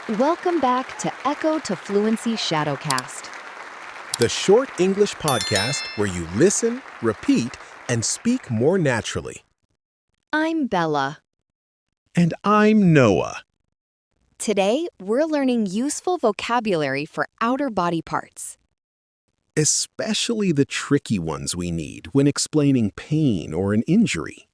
Welcome back to Echo to Fluency Shadowcast. The short English podcast where you listen, repeat, and speak more naturally. I'm Bella. And I'm Noah. Today, we're learning useful vocabulary for outer body parts. Especially the tricky ones we need when explaining pain or an injury.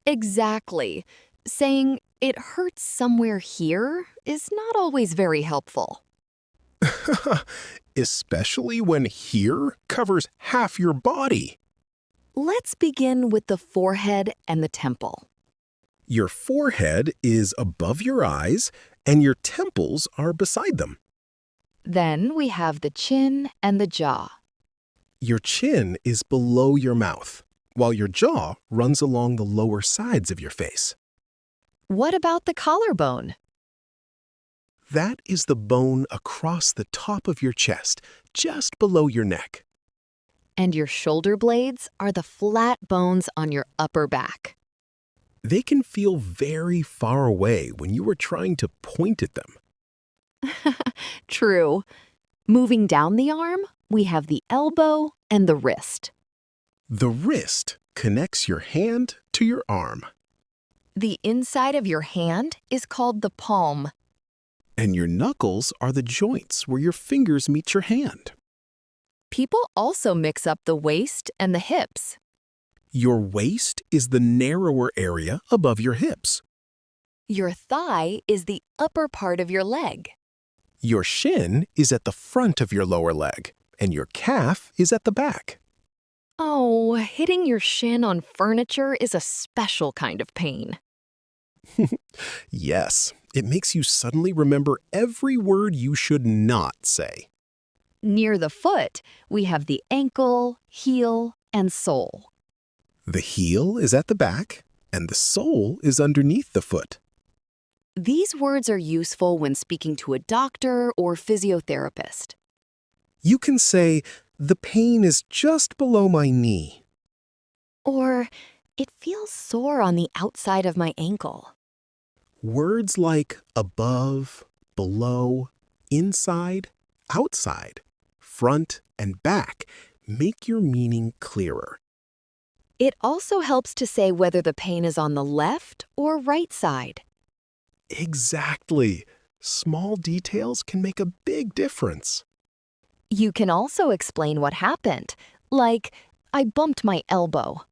Exactly. Saying, it hurts somewhere here is not always very helpful. Especially when here covers half your body. Let's begin with the forehead and the temple. Your forehead is above your eyes and your temples are beside them. Then we have the chin and the jaw. Your chin is below your mouth, while your jaw runs along the lower sides of your face. What about the collarbone? That is the bone across the top of your chest, just below your neck. And your shoulder blades are the flat bones on your upper back. They can feel very far away when you are trying to point at them. True. Moving down the arm, we have the elbow and the wrist. The wrist connects your hand to your arm, The inside of your hand is called the palm. and your knuckles are the joints where your fingers meet your hand. People also mix up the waist and the hips. Your waist is the narrower area above your hips. Your thigh is the upper part of your leg. Your shin is at the front of your lower leg, and your calf is at the back. Oh, hitting your shin on furniture is a special kind of pain. Yes, it makes you suddenly remember every word you should not say. Near the foot, we have the ankle, heel, and sole. The heel is at the back, and the sole is underneath the foot. These words are useful when speaking to a doctor or physiotherapist. You can say, the pain is just below my knee. Or, it feels sore on the outside of my ankle. Words like above, below, inside, outside, front, and back make your meaning clearer. It also helps to say whether the pain is on the left or right side. Exactly. Small details can make a big difference. You can also explain what happened, like, I bumped my elbow.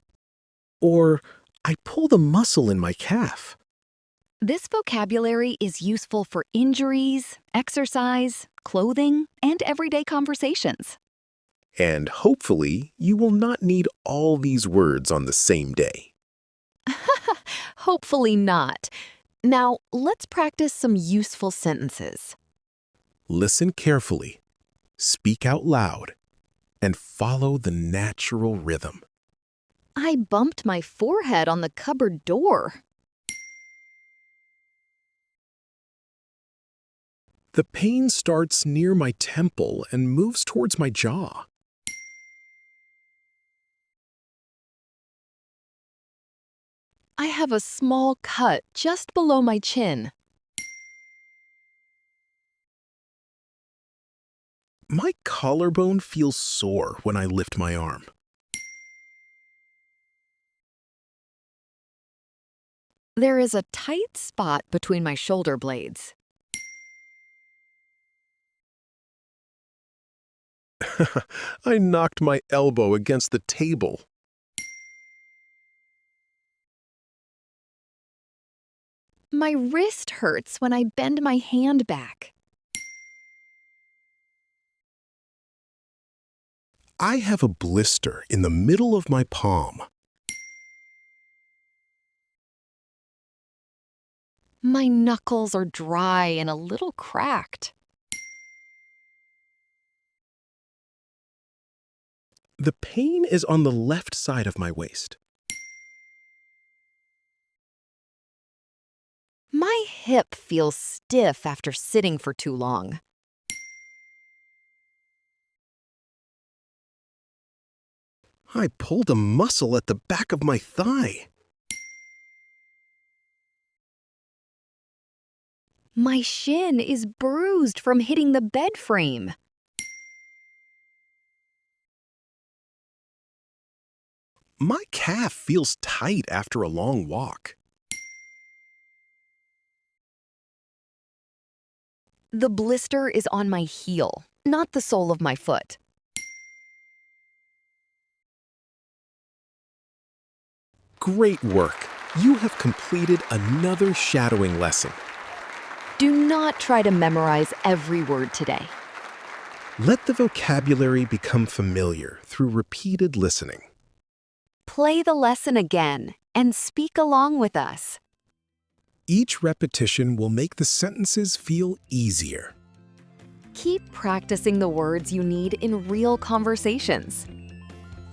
Or, I pulled a muscle in my calf. This vocabulary is useful for injuries, exercise, clothing, and everyday conversations. And hopefully, you will not need all these words on the same day. Hopefully not. Now, let's practice some useful sentences. Listen carefully, speak out loud, and follow the natural rhythm. I bumped my forehead on the cupboard door. The pain starts near my temple and moves towards my jaw. I have a small cut just below my chin. My collarbone feels sore when I lift my arm. There is a tight spot between my shoulder blades. I knocked my elbow against the table. My wrist hurts when I bend my hand back. I have a blister in the middle of my palm. My knuckles are dry and a little cracked. The pain is on the left side of my waist. My hip feels stiff after sitting for too long. I pulled a muscle at the back of my thigh. My shin is bruised from hitting the bed frame. My calf feels tight after a long walk. The blister is on my heel, not the sole of my foot. Great work! You have completed another shadowing lesson. Do not try to memorize every word today. Let the vocabulary become familiar through repeated listening. Play the lesson again and speak along with us. Each repetition will make the sentences feel easier. Keep practicing the words you need in real conversations.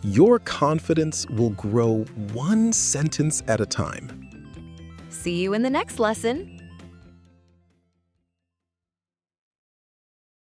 Your confidence will grow one sentence at a time. See you in the next lesson.